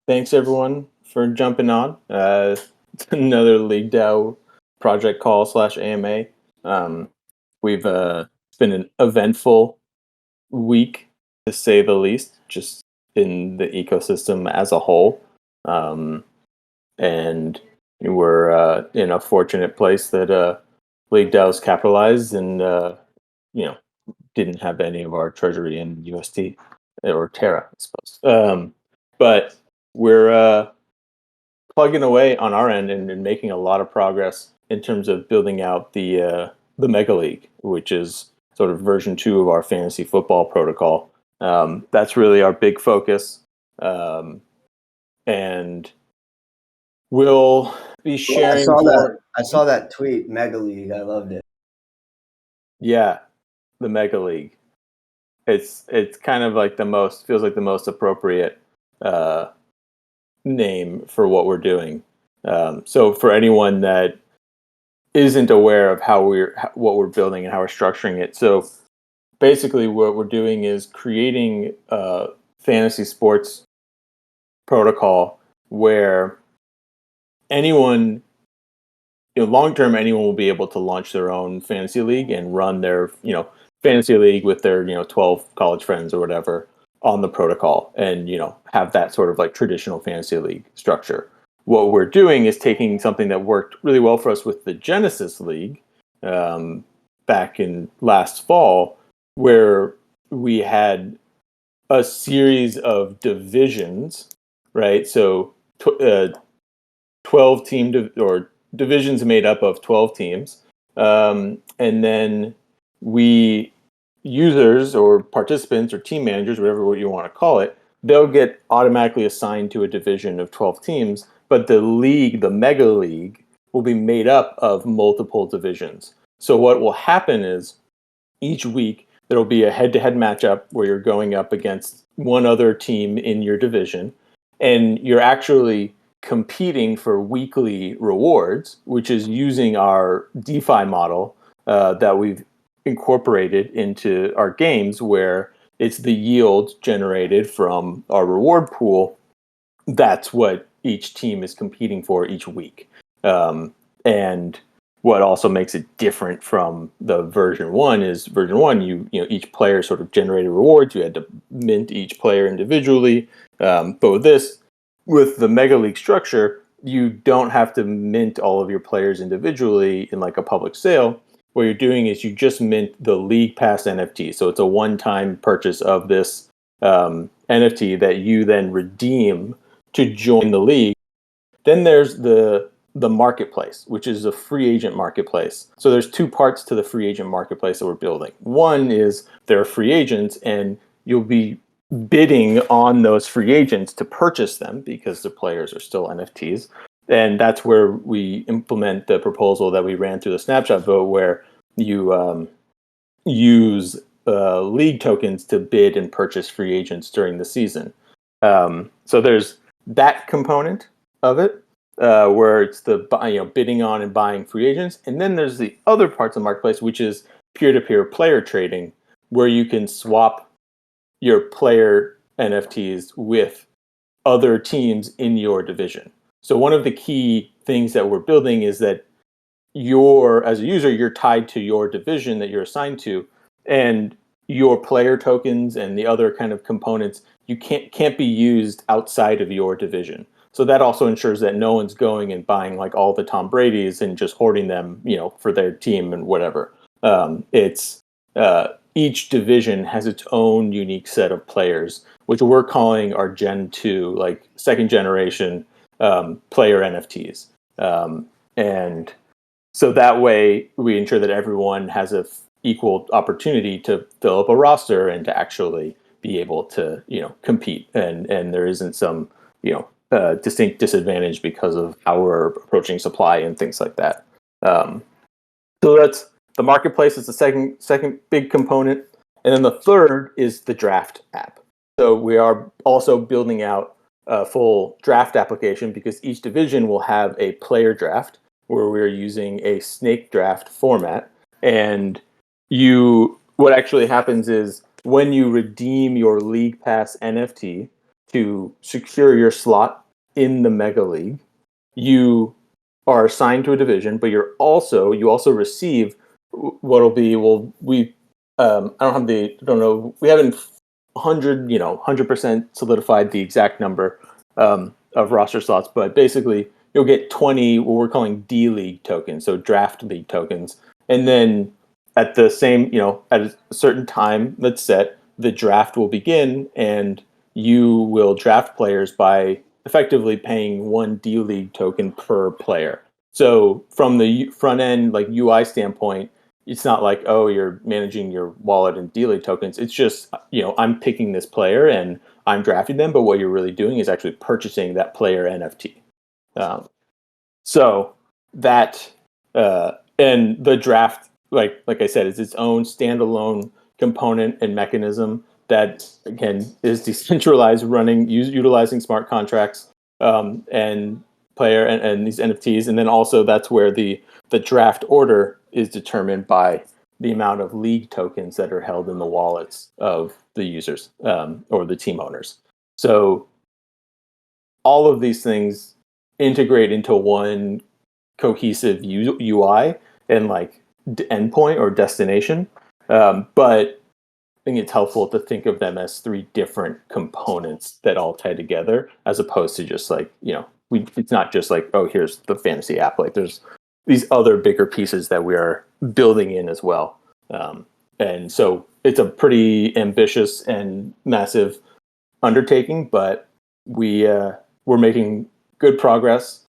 Thanks everyone for jumping on. Another LeagueDAO project call / AMA. We've it's been an eventful week to say the least, just in the ecosystem as a whole. And we're in a fortunate place that LeagueDAO's capitalized and didn't have any of our treasury in UST or Terra, I suppose. But we're plugging away on our end and making a lot of progress in terms of building out the Mega League, which is sort of version 2 of our fantasy football protocol. That's really our big focus, and we'll be sharing. I saw that tweet, Mega League. I loved it. Yeah, the Mega League. It's kind of like feels like the most appropriate name for what we're doing. So for anyone that isn't aware of what we're building and how we're structuring it, so basically what we're doing is creating a fantasy sports protocol where anyone, long term, anyone will be able to launch their own fantasy league and run their fantasy league with their 12 college friends or whatever on the protocol, and have that sort of like traditional fantasy league structure. What we're doing is taking something that worked really well for us with the Genesis League back in last fall, where we had a series of divisions, right? So 12 or divisions made up of 12 teams. And then users or participants or team managers, whatever you want to call it, they'll get automatically assigned to a division of 12 teams, but the Mega League, will be made up of multiple divisions. So what will happen is each week there will be a head-to-head matchup where you're going up against one other team in your division, and you're actually competing for weekly rewards, which is using our DeFi model that we've incorporated into our games, where it's the yield generated from our reward pool. That's what each team is competing for each week. And what also makes it different from the version 1 is version 1, each player sort of generated rewards. You had to mint each player individually. But with the Mega League structure, you don't have to mint all of your players individually in like a public sale. What you're doing is you just mint the League Pass NFT. So it's a one-time purchase of this NFT that you then redeem to join the league. Then there's the marketplace, which is a free agent marketplace. So there's two parts to the free agent marketplace that we're building. One is there are free agents, and you'll be bidding on those free agents to purchase them because the players are still NFTs. And that's where we implement the proposal that we ran through the snapshot vote, where you use league tokens to bid and purchase free agents during the season. So there's that component of it, where it's the bidding on and buying free agents, and then there's the other parts of the marketplace, which is peer-to-peer player trading, where you can swap your player NFTs with other teams in your division. So one of the key things that we're building is that as a user, you're tied to your division that you're assigned to, and your player tokens and the other kind of components can't be used outside of your division. So that also ensures that no one's going and buying like all the Tom Brady's and just hoarding them, for their team and whatever. Each division has its own unique set of players, which we're calling our Gen 2, like second generation player NFTs. And so that way we ensure that everyone has a equal opportunity to fill up a roster and to actually be able to, compete. And there isn't some, distinct disadvantage because of how we're approaching supply and things like that. So that's the marketplace is the second big component. And then the third is the draft app. So we are also building out a full draft application, because each division will have a player draft where we're using a snake draft format. And what actually happens is when you redeem your League Pass NFT, to secure your slot in the Mega League, you are assigned to a division, but you also receive what'll be I don't know, we haven't 100% solidified the exact number of roster slots, but basically you'll get 20 what we're calling D League tokens, so draft league tokens, and then at the same at a certain time that's set, the draft will begin, and you will draft players by effectively paying one D League token per player. So from the front end like UI standpoint, it's not like, oh, you're managing your wallet and D League tokens. It's just, I'm picking this player and I'm drafting them, but what you're really doing is actually purchasing that player NFT. So that and the draft, like I said, is its own standalone component and mechanism that again is decentralized, utilizing smart contracts and player and these NFTs, and then also that's where the draft order is determined by the amount of league tokens that are held in the wallets of the users or the team owners. So all of these things integrate into one cohesive UI and like endpoint or destination. But I think it's helpful to think of them as three different components that all tie together, as opposed to just like, it's not just like, oh, here's the fantasy app. Like there's these other bigger pieces that we are building in as well. And so it's a pretty ambitious and massive undertaking, but we're making good progress.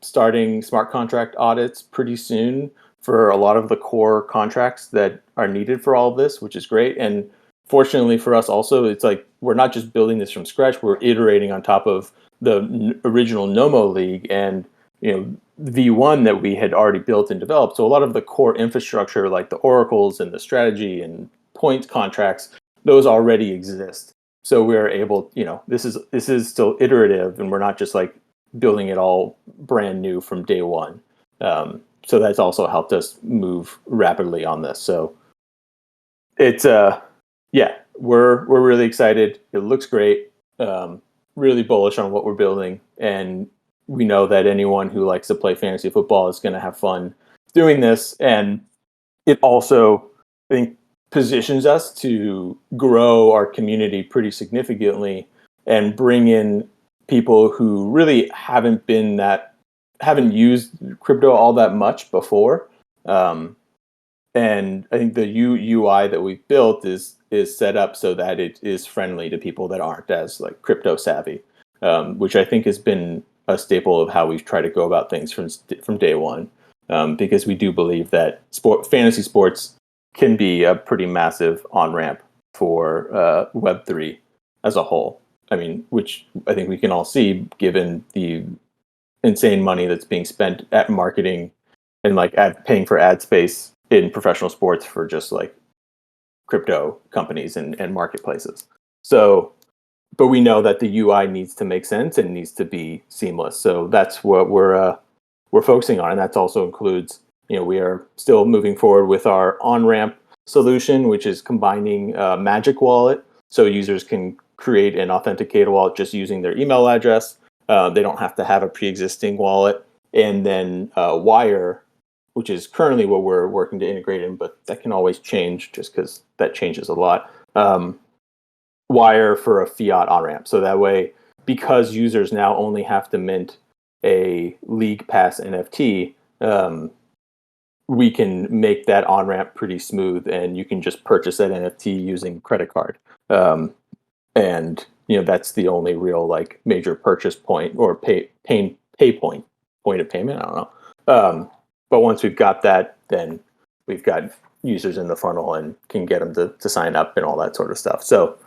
Starting smart contract audits pretty soon for a lot of the core contracts that are needed for all of this, which is great. And fortunately for us also, it's like we're not just building this from scratch, we're iterating on top of the original Nomo League and V1 that we had already built and developed. So a lot of the core infrastructure, like the oracles and the strategy and points contracts, those already exist. So we're able, this is still iterative, and we're not just like building it all brand new from day one. So that's also helped us move rapidly on this. So it's we're really excited. It looks great. Really bullish on what we're building, and we know that anyone who likes to play fantasy football is going to have fun doing this. And it also, I think, positions us to grow our community pretty significantly and bring in people who really haven't used crypto all that much before. And I think the UI that we've built is set up so that it is friendly to people that aren't as like crypto savvy, which I think has been a staple of how we've tried to go about things from day one. Because we do believe that fantasy sports can be a pretty massive on-ramp for Web3 as a whole. I mean, which I think we can all see given the insane money that's being spent at marketing and like paying for ad space in professional sports for just like crypto companies and marketplaces. So, but we know that the UI needs to make sense and needs to be seamless. So that's what we're focusing on, and that also includes, we are still moving forward with our on-ramp solution, which is combining Magic Wallet, so users can create and authenticate a wallet just using their email address. They don't have to have a pre-existing wallet, and then Wire, which is currently what we're working to integrate in, but that can always change just because that changes a lot. Wire for a fiat on-ramp, so that way, because users now only have to mint a League Pass NFT, we can make that on-ramp pretty smooth, and you can just purchase that NFT using credit card. And that's the only real like major purchase point or point of payment. I don't know. But once we've got that, then we've got users in the funnel and can get them to sign up and all that sort of stuff. So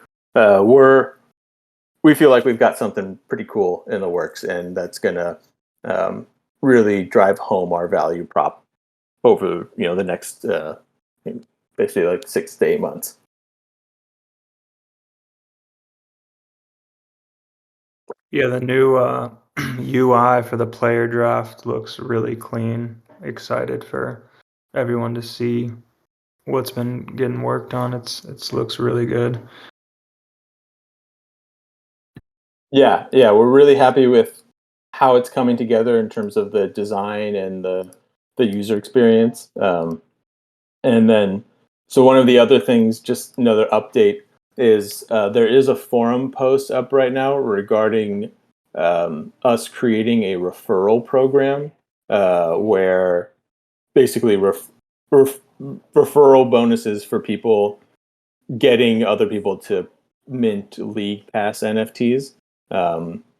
we feel like we've got something pretty cool in the works, and that's gonna really drive home our value prop over the next basically like 6 to 8 months. Yeah, the new UI for the player draft looks really clean. Excited for everyone to see what's been getting worked on. It looks really good. Yeah, we're really happy with how it's coming together in terms of the design and the user experience. And then, so one of the other things, just another update, is there is a forum post up right now regarding us creating a referral program where basically referral bonuses for people getting other people to mint League Pass NFTs.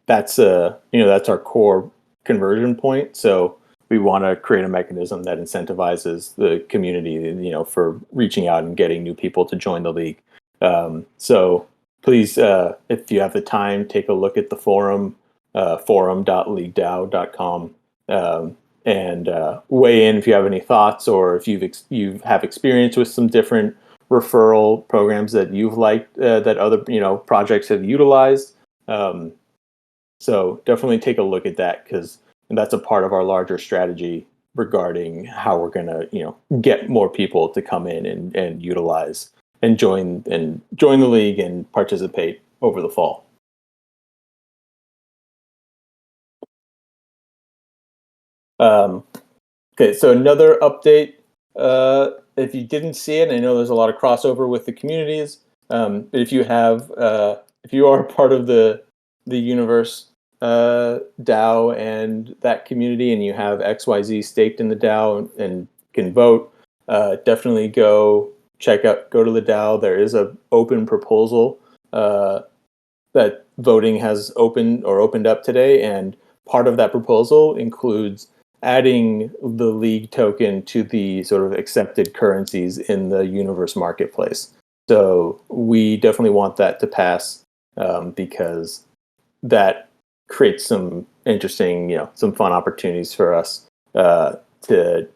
That's our core conversion point. So we want to create a mechanism that incentivizes the community, for reaching out and getting new people to join the league. So please, if you have the time, take a look at the forum, forum.leaguedao.com, and weigh in if you have any thoughts, or if you have experience with some different referral programs that you've liked, that other projects have utilized. So definitely take a look at that, because that's a part of our larger strategy regarding how we're going to get more people to come in and utilize and join the league and participate over the fall. Okay, so another update. If you didn't see it, I know there's a lot of crossover with the communities. But if you are a part of the universe DAO and that community, and you have XYZ staked in the DAO and can vote, definitely go to the DAO. There is an open proposal that voting has opened up today, and part of that proposal includes adding the league token to the sort of accepted currencies in the universe marketplace. So we definitely want that to pass, because that creates some interesting, some fun opportunities for us to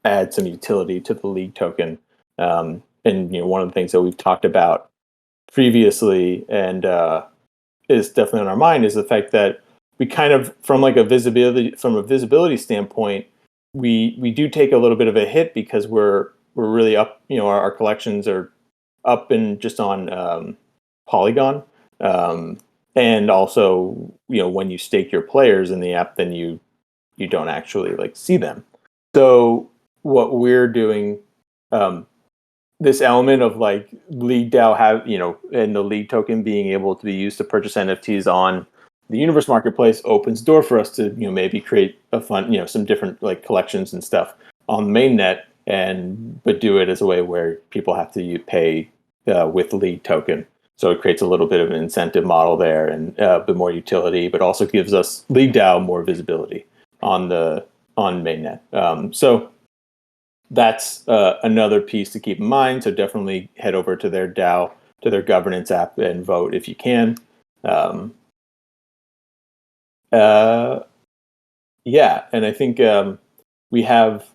add some utility to the league token. And one of the things that we've talked about previously, and is definitely on our mind, is the fact that we kind of, from a visibility standpoint, we do take a little bit of a hit, because we're really up, our collections are up and just on Polygon, and also when you stake your players in the app, then you don't actually see them. So what we're doing, this element of LeagueDAO and the League token being able to be used to purchase NFTs on the Universe Marketplace opens the door for us to maybe create a fun some different collections and stuff on the mainnet, but do it as a way where people have to pay with League token. So it creates a little bit of an incentive model there, and a bit more utility, but also gives us LeagueDAO more visibility on mainnet. So that's another piece to keep in mind. So definitely head over to their DAO, to their governance app, and vote if you can. Yeah, and I think we have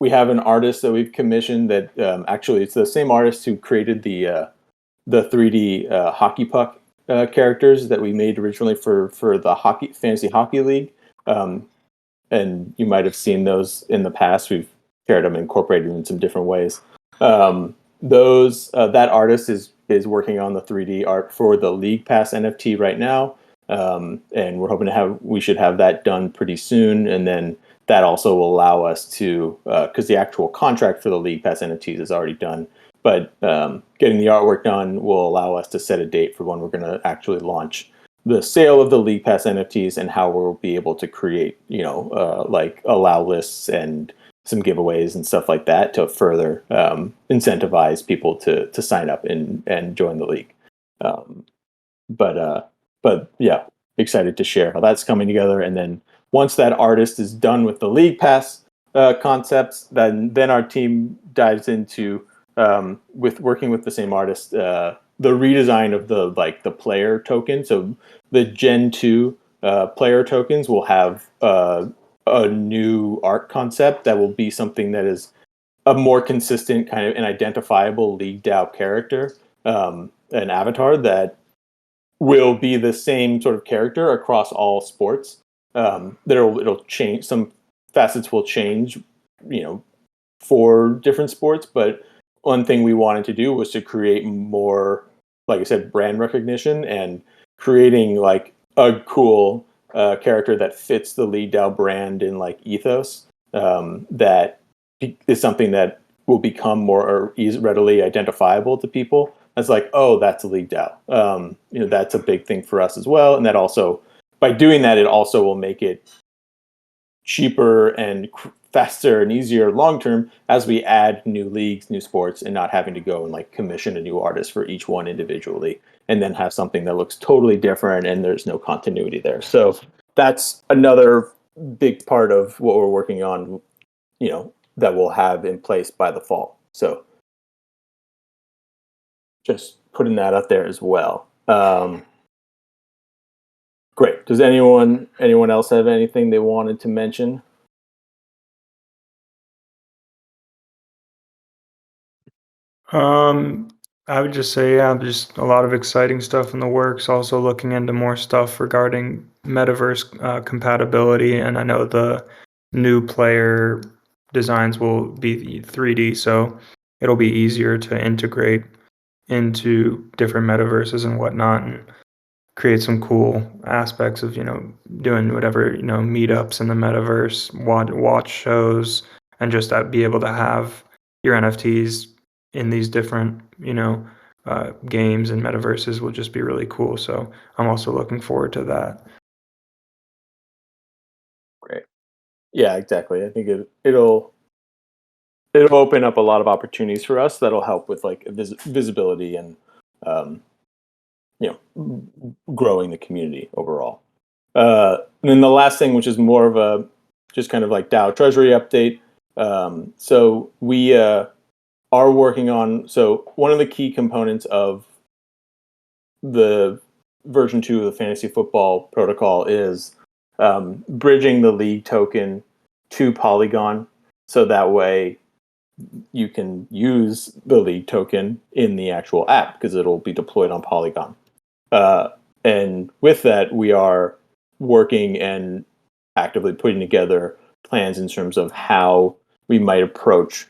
an artist that we've commissioned that actually it's the same artist who created the 3D hockey puck characters that we made originally for the fantasy hockey league. And you might have seen those in the past. We've shared them, incorporated them in some different ways. That artist is working on the 3D art for the League Pass NFT right now, and we're hoping we should have that done pretty soon, and then that also will allow us to, because the actual contract for the League Pass NFTs is already done, but getting the artwork done will allow us to set a date for when we're going to actually launch the sale of the League Pass NFTs, and how we'll be able to create, allow lists and some giveaways and stuff like that to further incentivize people to sign up and join the league. But yeah, excited to share how that's coming together. And then once that artist is done with the League Pass concepts, then our team dives into, with working with the same artist, the redesign of the player token. So the Gen 2 player tokens will have a new art concept that will be something that is a more consistent kind of an identifiable LeagueDAO character, an avatar that will be the same sort of character across all sports. It'll change, some facets will change, for different sports, but one thing we wanted to do was to create more, like I said, brand recognition, and creating like a cool character that fits the LeagueDAO brand and like ethos, that is something that will become more readily identifiable to people. It's like, oh, that's a LeagueDAO. That's a big thing for us as well. And that also, by doing that, it also will make it cheaper and faster and easier long term as we add new leagues, new sports, and not having to go and like commission a new artist for each one individually, and then have something that looks totally different and there's no continuity there. So that's another big part of what we're working on, that we'll have in place by the fall. So just putting that out there as well. Great. Does anyone else have anything they wanted to mention? I would just say, yeah, just a lot of exciting stuff in the works. Also looking into more stuff regarding metaverse compatibility, and I know the new player designs will be 3D, so it'll be easier to integrate into different metaverses and whatnot, and create some cool aspects of doing whatever meetups in the metaverse, watch shows, and just be able to have your NFTs in these different games and metaverses will just be really cool. So I'm also looking forward to that. Great. Yeah, exactly. I think it'll open up a lot of opportunities for us that'll help with like visibility and growing the community overall. And then the last thing, which is more of a just kind of like DAO treasury update. So we are working on, so one of the key components of the version 2 of the fantasy football protocol is bridging the league token to Polygon, so that way you can use the league token in the actual app because it'll be deployed on Polygon. And with that, we are working and actively putting together plans in terms of how we might approach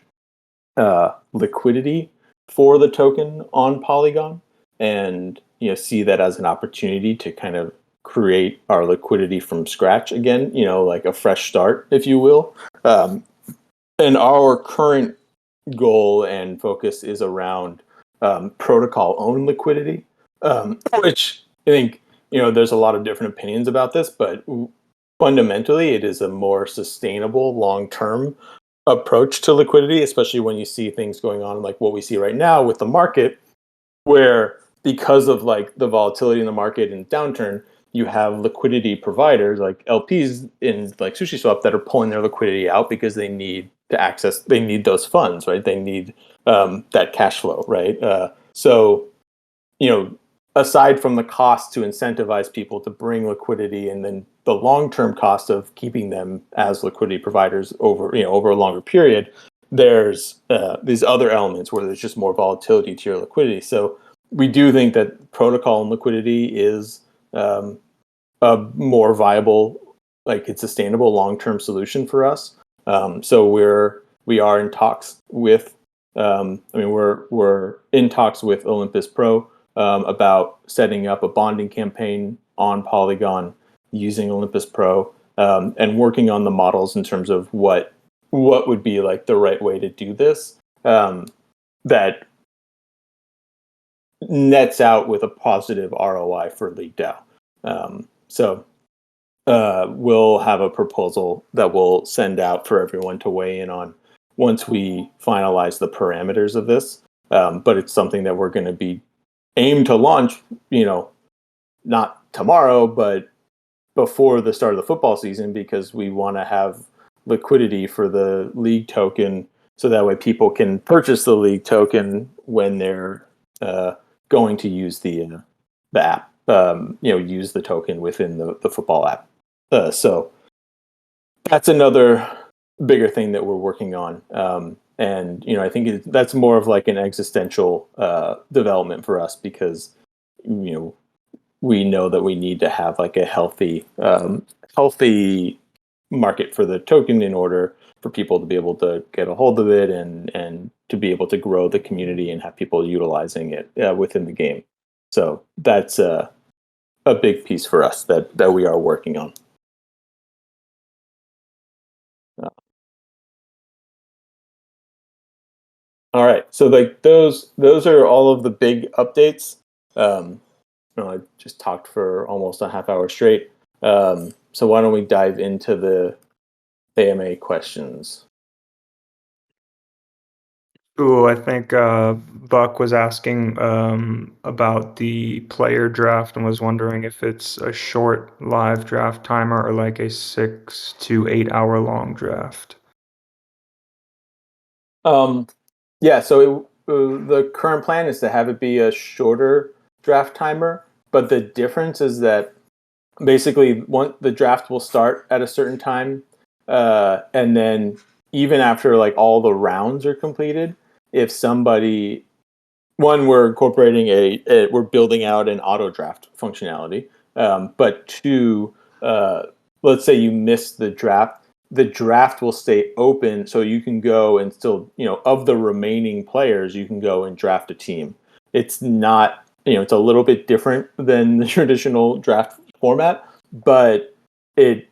liquidity for the token on Polygon, and see that as an opportunity to kind of create our liquidity from scratch again, like a fresh start, if you will. And our current goal and focus is around protocol owned liquidity, which I think there's a lot of different opinions about this, but fundamentally it is a more sustainable long term approach to liquidity, especially when you see things going on like what we see right now with the market, where because of like the volatility in the market and downturn, you have liquidity providers like LPs in like SushiSwap that are pulling their liquidity out because they need those funds, right? They need that cash flow, right? So aside from the cost to incentivize people to bring liquidity, and then the long-term cost of keeping them as liquidity providers over a longer period, there's these other elements where there's just more volatility to your liquidity. So we do think that protocol and liquidity is a more viable, like it's sustainable long-term solution for us. So we are in talks with, we're in talks with Olympus Pro about setting up a bonding campaign on Polygon using Olympus Pro, and working on the models in terms of what would be like the right way to do this, that nets out with a positive ROI for LeagueDAO. So we'll have a proposal that we'll send out for everyone to weigh in on once we finalize the parameters of this. But it's something that we're going to be aimed to launch, not tomorrow, but before the start of the football season, because we want to have liquidity for the league token, so that way people can purchase the league token when they're going to use the app, use the token within the football app. So that's another bigger thing that we're working on. And I think that's more of like an existential development for us, because we know that we need to have like a healthy market for the token in order for people to be able to get a hold of it, and to be able to grow the community and have people utilizing it within the game. So that's a big piece for us that we are working on. All right, so like those are all of the big updates. I just talked for almost a half hour straight. So why don't we dive into the AMA questions? Cool. I think Buck was asking about the player draft and was wondering if it's a short live draft timer or like a 6 to 8 hour long draft. Yeah, so the current plan is to have it be a shorter draft timer, but the difference is that basically the draft will start at a certain time, and then even after like all the rounds are completed, if somebody we're incorporating we're building out an auto draft functionality, but two, let's say you miss the draft will stay open, so you can go and still, of the remaining players, you can go and draft a team. It's not, it's a little bit different than the traditional draft format, but it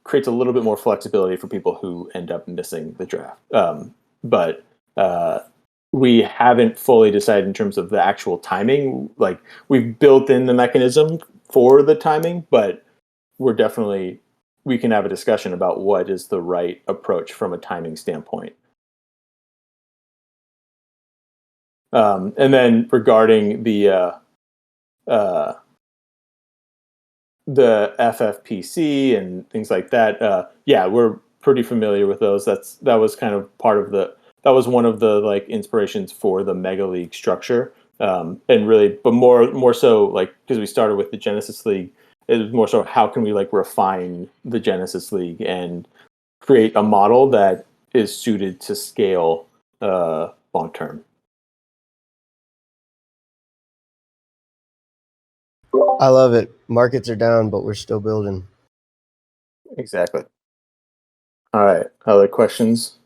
creates a little bit more flexibility for people who end up missing the draft. But we haven't fully decided in terms of the actual timing. Like, we've built in the mechanism for the timing, but we can have a discussion about what is the right approach from a timing standpoint. And then regarding the FFPC and things like that, yeah, we're pretty familiar with those. That was kind of that was one of the like inspirations for the Mega League structure. And really, but more so, like, because we started with the Genesis League, it was more so how can we like refine the Genesis League and create a model that is suited to scale long term. I love it. Markets are down, but we're still building. Exactly. All right. Other questions?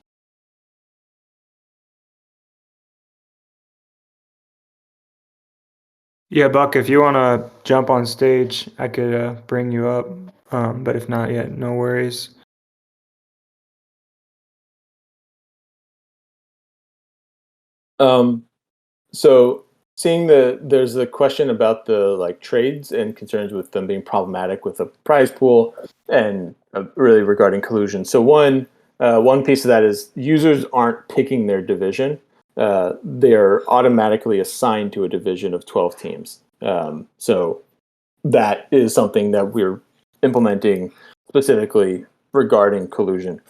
Yeah, Buck, if you want to jump on stage, I could bring you up. But if not yet, no worries. So seeing there's a question about the like trades and concerns with them being problematic with a prize pool and really regarding collusion. So one piece of that is users aren't picking their division. They're automatically assigned to a division of 12 teams. So that is something that we're implementing specifically regarding collusion.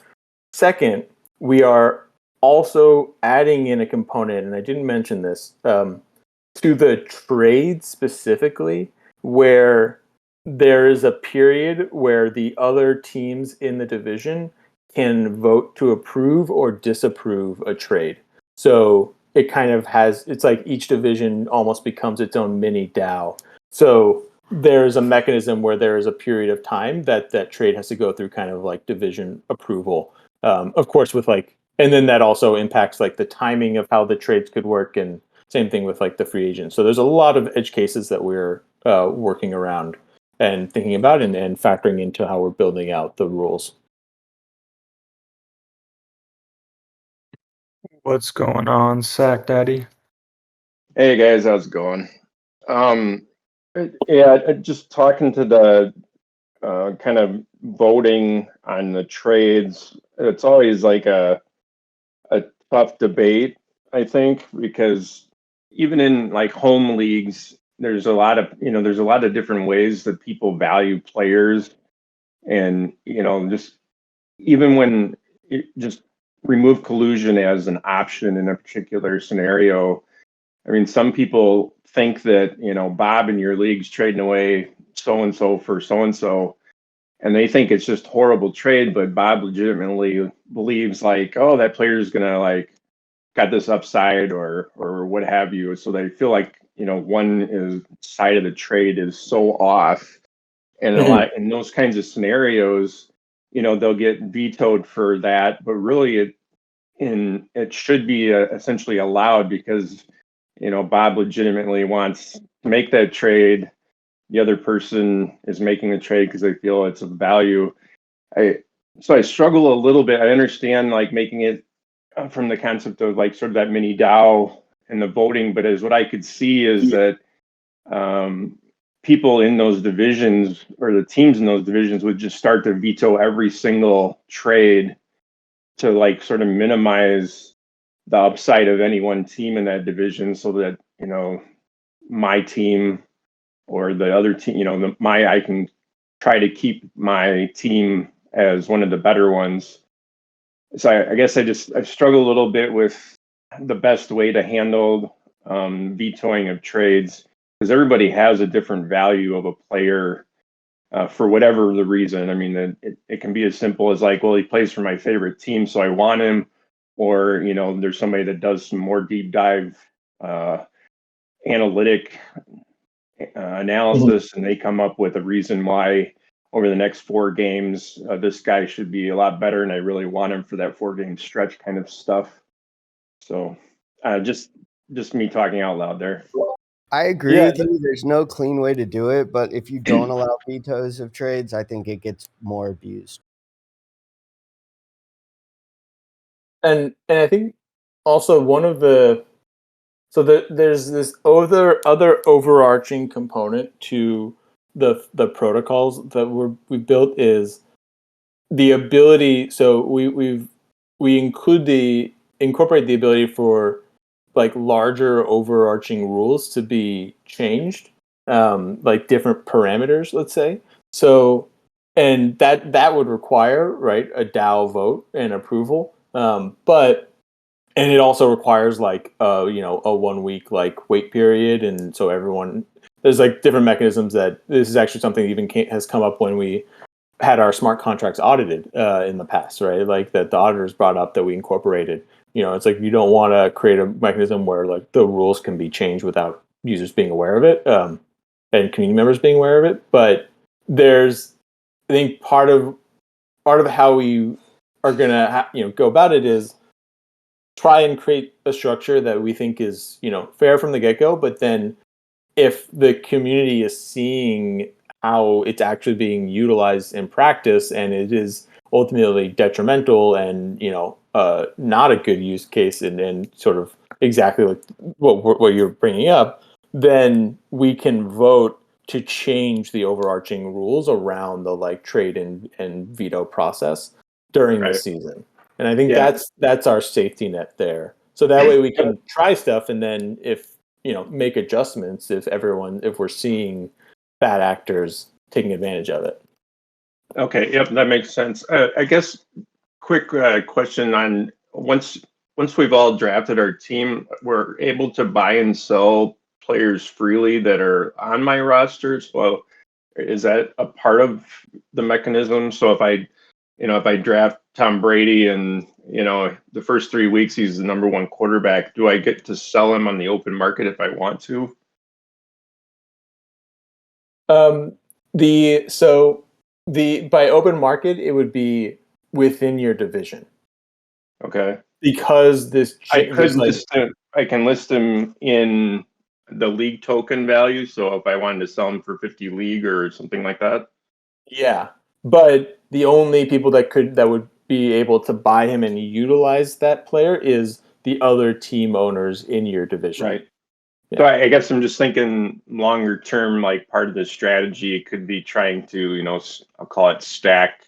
Second, we are also adding in a component, and I didn't mention this, to the trade specifically, where there is a period where the other teams in the division can vote to approve or disapprove a trade. So it kind of it's like each division almost becomes its own mini DAO. So there's a mechanism where there is a period of time that trade has to go through kind of like division approval. Of course, and then that also impacts like the timing of how the trades could work, and same thing with like the free agent. So there's a lot of edge cases that we're working around and thinking about and factoring into how we're building out the rules. What's going on, Sack Daddy? Hey guys, how's it going? Yeah, just talking to the kind of voting on the trades. It's always like a tough debate, I think, because even in like home leagues, there's a lot of different ways that people value players, and just even when just remove collusion as an option in a particular scenario. I mean, some people think that, Bob in your league's trading away so and so for so and so, and they think it's just horrible trade, but Bob legitimately believes like, oh, that player's gonna like got this upside or what have you. So they feel like, side of the trade is so off. And a lot in those kinds of scenarios, they'll get vetoed for that, but really it should be essentially allowed because Bob legitimately wants to make that trade, the other person is making the trade because they feel it's of value. So I struggle a little bit. I understand like making it from the concept of like sort of that mini DAO and the voting, but as what I could see is that people in those divisions or the teams in those divisions would just start to veto every single trade to like sort of minimize the upside of any one team in that division, so that my team or the other team, I can try to keep my team as one of the better ones. So I guess I struggle a little bit with the best way to handle vetoing of trades, because everybody has a different value of a player for whatever the reason. I mean, it can be as simple as like, well, he plays for my favorite team, so I want him, or there's somebody that does some more deep dive analytic analysis, and they come up with a reason why over the next 4 games this guy should be a lot better, and I really want him for that 4-game stretch kind of stuff. So just me talking out loud there. I agree with you. There's no clean way to do it, but if you don't allow vetoes of trades, I think it gets more abused. And I think also one of the there's this other overarching component to the protocols that we built is the ability. So we incorporate the ability for like larger overarching rules to be changed, like different parameters, let's say. So, and that would require, right, a DAO vote and approval. And it also requires like a 1 week like wait period, and so there's like different mechanisms. That this is actually something even has come up when we had our smart contracts audited in the past, right? Like that the auditors brought up that we incorporated. It's like you don't want to create a mechanism where like the rules can be changed without users being aware of it, and community members being aware of it. But there's, I think, part of how we are gonna go about it is try and create a structure that we think is fair from the get-go, but then if the community is seeing how it's actually being utilized in practice and it is ultimately detrimental and not a good use case, and sort of exactly like what you're bringing up, then we can vote to change the overarching rules around the like trade and veto process during the season. And I think that's our safety net there. So that way we can try stuff, and then if make adjustments if we're seeing bad actors taking advantage of it. Okay, yep, that makes sense. I guess quick question on once we've all drafted our team, we're able to buy and sell players freely that are on my rosters. Well, is that a part of the mechanism? So if I draft Tom Brady and the first 3 weeks he's the number 1 quarterback, do I get to sell him on the open market if I want to? By open market, it would be within your division. Okay. Because I can list him in the league token value. So if I wanted to sell him for 50 league or something like that. Yeah, but the only people that would be able to buy him and utilize that player is the other team owners in your division. Right. Yeah. So I guess I'm just thinking longer term, like part of the strategy could be trying to, I'll call it stack,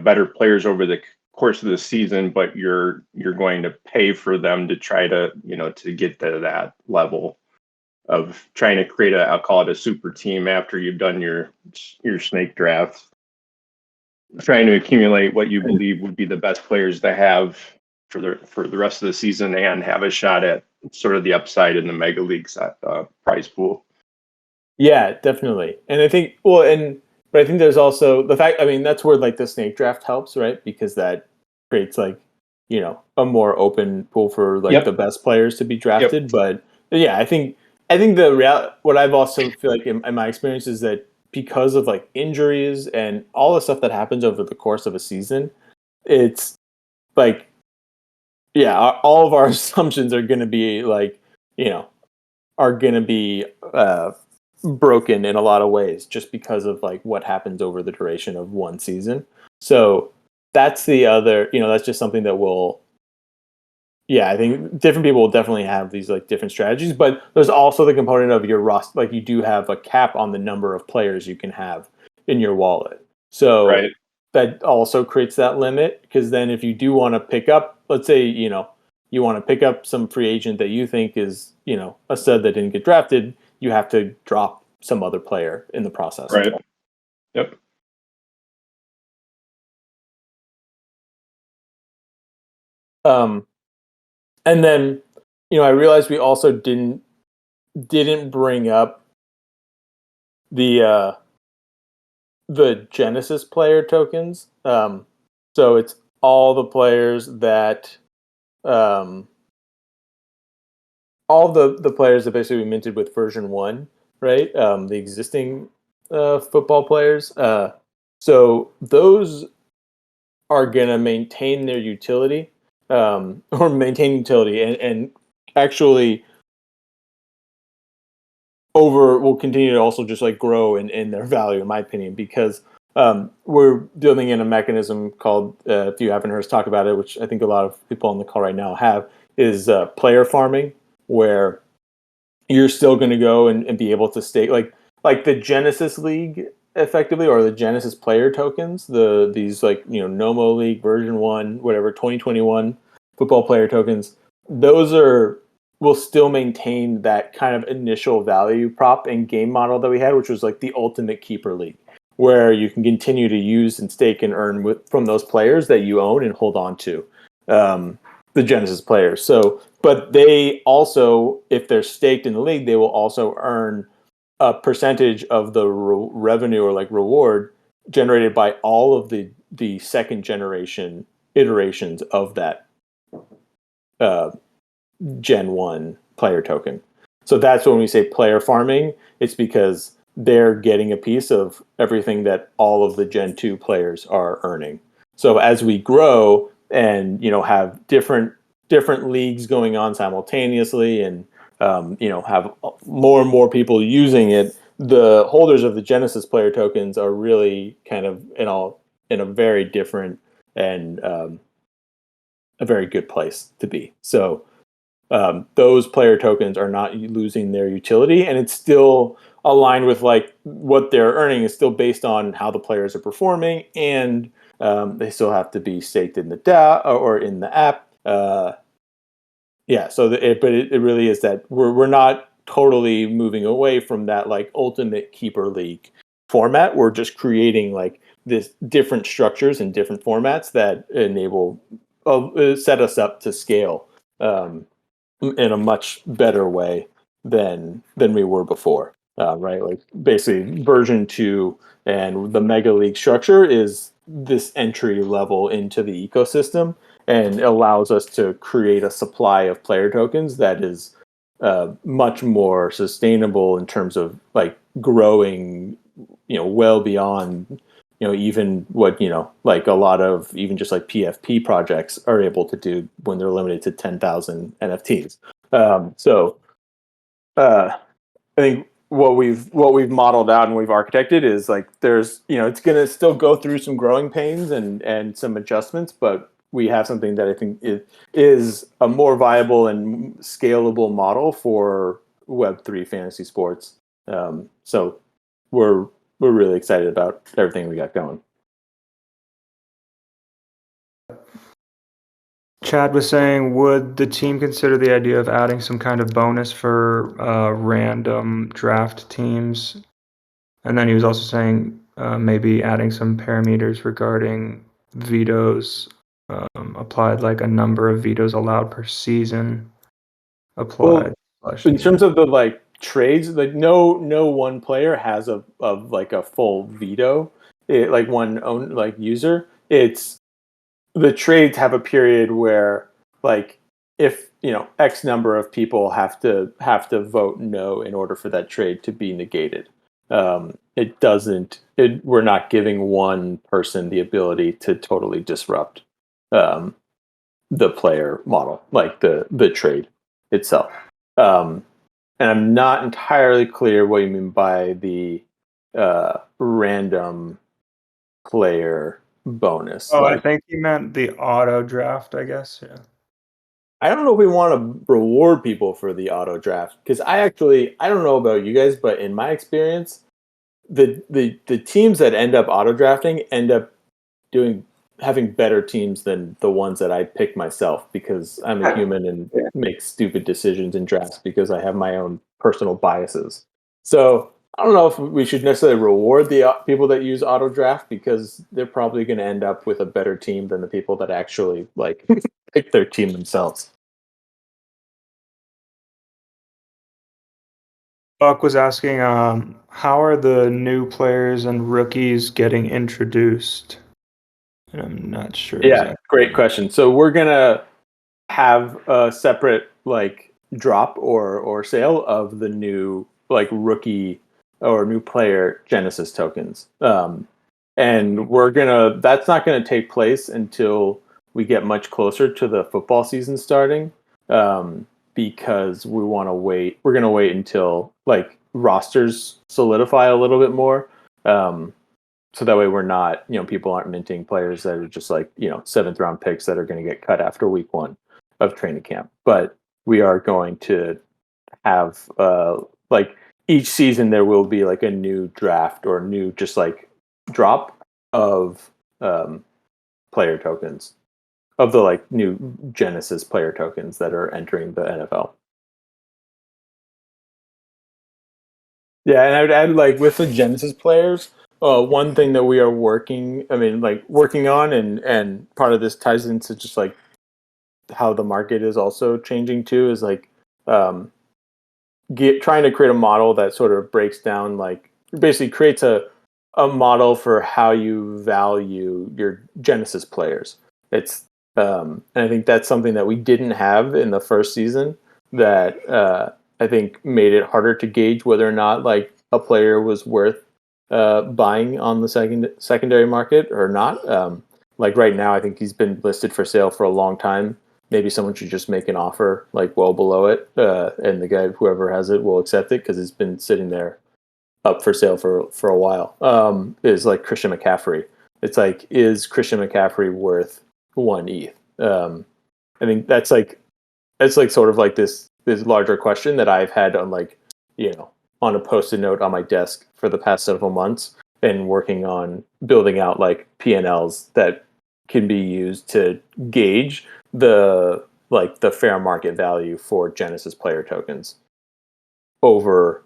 better players over the course of the season, but you're going to pay for them to try to, to get to that level of trying to create I'll call it a super team after you've done your snake drafts, trying to accumulate what you believe would be the best players to have for the rest of the season and have a shot at sort of the upside in the mega leagues prize pool. Yeah, definitely. And I think, but I think there's also the fact, I mean, that's where like the snake draft helps, right? Because that creates like, a more open pool for like the best players to be drafted. But yeah, I think what I've also feel like in my experience is that because of like injuries and all the stuff that happens over the course of a season, it's like, yeah, all of our assumptions are going to be like, are going to be broken in a lot of ways just because of like what happens over the duration of one season. So that's the other, that's just something that will, I think different people will definitely have these like different strategies, but there's also the component of your roster. Like you do have a cap on the number of players you can have in your wallet. So Right. that also creates that limit, because then if you do want to pick up, let's say, you want to pick up some free agent that you think is, a stud that didn't get drafted, you have to drop some other player in the process. Right. Yep. And then, I realized we also didn't bring up the Genesis player tokens. So it's all the players that, all the players that basically we minted with version 1, right? The existing football players. So those are going to maintain their utility, or maintain utility, and actually will continue to also just like grow in their value, in my opinion, because we're building in a mechanism called, if you haven't heard us talk about it, which I think a lot of people on the call right now have, is player farming, where you're still going to go and be able to stake like the Genesis League effectively, or the Genesis player tokens, these like Nomo League version 1, whatever, 2021 football player tokens. Those will still maintain that kind of initial value prop and game model that we had, which was like the ultimate keeper league, where you can continue to use and stake and earn from those players that you own and hold on to. The Genesis players. So, but they also, if they're staked in the league, they will also earn a percentage of the revenue or like reward generated by all of the second generation iterations of that Gen 1 player token. So that's when we say player farming, it's because they're getting a piece of everything that all of the Gen 2 players are earning. So as we grow and have different leagues going on simultaneously, and have more and more people using it, the holders of the Genesis player tokens are really kind of in a very different and a very good place to be. So those player tokens are not losing their utility, and it's still aligned with like what they're earning is still based on how the players are performing, and they still have to be staked in the DAO or in the app. So it really is that we're not totally moving away from that like ultimate keeper league format. We're just creating like this different structures and different formats that enable set us up to scale in a much better way than we were before, right? Like basically version 2 and the mega league structure is this entry level into the ecosystem, and allows us to create a supply of player tokens that is much more sustainable in terms of like growing, well beyond, even what, like a lot of even just like PFP projects are able to do when they're limited to 10,000 NFTs. So I think what we've modeled out and we've architected is like there's, it's going to still go through some growing pains and some adjustments, but we have something that I think is a more viable and scalable model for Web3 fantasy sports. So we're really excited about everything we got going. Chad was saying, would the team consider the idea of adding some kind of bonus for random draft teams? And then he was also saying maybe adding some parameters regarding vetoes applied, like a number of vetoes allowed per season applied. In terms of the like trades, like no one player has of like a full veto. Like one own like user. It's the trades have a period where like if X number of people have to vote no in order for that trade to be negated. It doesn't. We're not giving one person the ability to totally disrupt the player model, like the trade itself. And I'm not entirely clear what you mean by the random player bonus. Oh, Like, I think you meant the auto draft, I guess. Yeah. I don't know if we want to reward people for the auto draft because I don't know about you guys, but in my experience, the teams that end up auto drafting end up having better teams than the ones that I pick myself because I'm a human and make stupid decisions in drafts because I have my own personal biases. So I don't know if we should necessarily reward the people that use auto draft because they're probably going to end up with a better team than the people that actually like pick their team themselves. Buck was asking, how are the new players and rookies getting introduced? And I'm not sure Yeah, exactly. great question. So we're gonna have a separate like drop or sale of the new like rookie or new player Genesis tokens. And that's not gonna take place until we get much closer to the football season starting. Because we want to wait. We're gonna wait until like rosters solidify a little bit more. So that way we're not, people aren't minting players that are just like, 7th round picks that are going to get cut after week 1 of training camp. But we are going to have like each season there will be like a new draft or new just like drop of player tokens of the like new Genesis player tokens that are entering the NFL. Yeah, and I would add like with the Genesis players, one thing that we are working on, and part of this ties into just like how the market is also changing too, is like um, trying to create a model that sort of breaks down, like basically creates a model for how you value your Genesis players. It's and I think that's something that we didn't have in the first season that I think made it harder to gauge whether or not like a player was worth buying on the secondary market or not. Like right now, I think he's been listed for sale for a long time. Maybe someone should just make an offer like well below it, and the guy, whoever has it, will accept it because it's been sitting there up for sale for a while. Is like Christian McCaffrey. It's like, is Christian McCaffrey worth 1 ETH? I think that's like sort of like this larger question that I've had on like on a post-it note on my desk for the past several months, and working on building out like P&Ls that can be used to gauge the fair market value for Genesis player tokens over.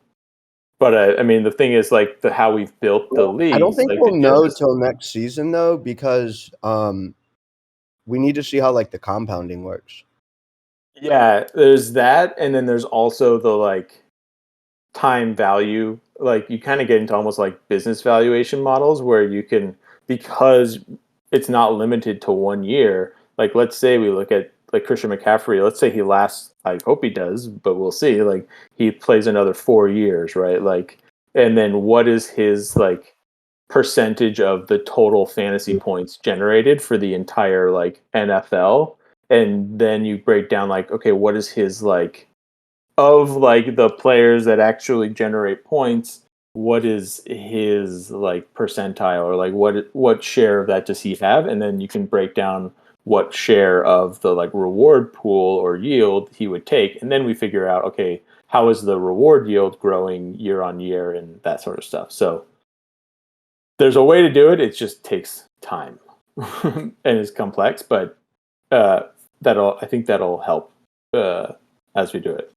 But I mean, the thing is like how we've built the I don't leagues, think like we'll the know Genesis. till next season though, because we need to see how like the compounding works. Yeah, there's that, and then there's also the like time value. Like you kind of get into almost like business valuation models where you can, because it's not limited to 1 year. Like let's say we look at like Christian McCaffrey. Let's say he lasts. I hope he does, but we'll see. Like he plays another 4 years, right? Like, and then what is his like percentage of the total fantasy points generated for the entire like NFL? And then you break down like, okay, what is his like of like the players that actually generate points, what is his like percentile, or like what share of that does he have? And then you can break down what share of the like reward pool or yield he would take, and then we figure out, okay, how is the reward yield growing year on year and that sort of stuff. So there's a way to do it. It just takes time and it's complex, but I think that'll help as we do it.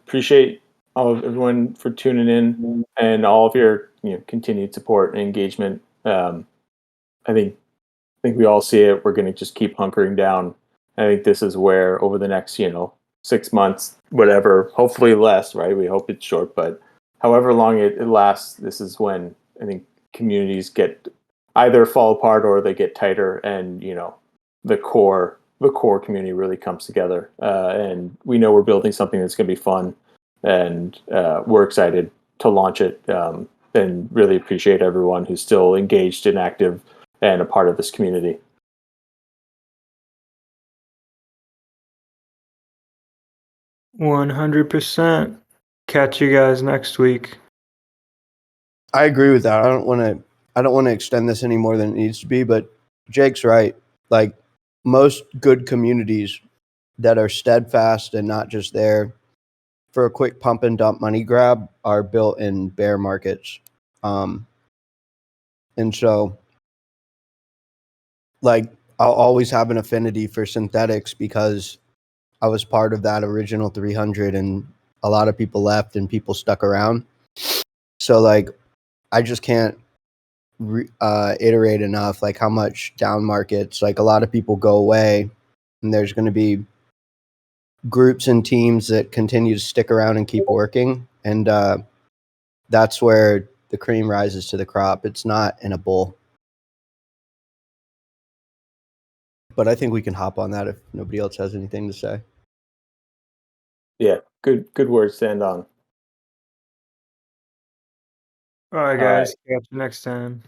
Appreciate all of everyone for tuning in and all of your continued support and engagement. I think we all see it. We're going to just keep hunkering down. I think this is where over the next 6 months, whatever, hopefully less, right? We hope it's short, but however long it lasts, this is when I think communities get either fall apart or they get tighter, and the core community really comes together. And we know we're building something that's going to be fun, and we're excited to launch it. And really appreciate everyone who's still engaged and active and a part of this community. 100%. Catch you guys next week. I agree with that. I don't want to extend this any more than it needs to be, but Jake's right. Like most good communities that are steadfast and not just there for a quick pump and dump money grab are built in bear markets. And so like I'll always have an affinity for synthetics because I was part of that original 300 and a lot of people left and people stuck around. So like I just can't iterate enough like how much down markets, like a lot of people go away and there's going to be groups and teams that continue to stick around and keep working, and that's where the cream rises to the crop. It's not in a bull. But I think we can hop on that if nobody else has anything to say. Yeah, good words to end on. All right, guys. Catch you next time.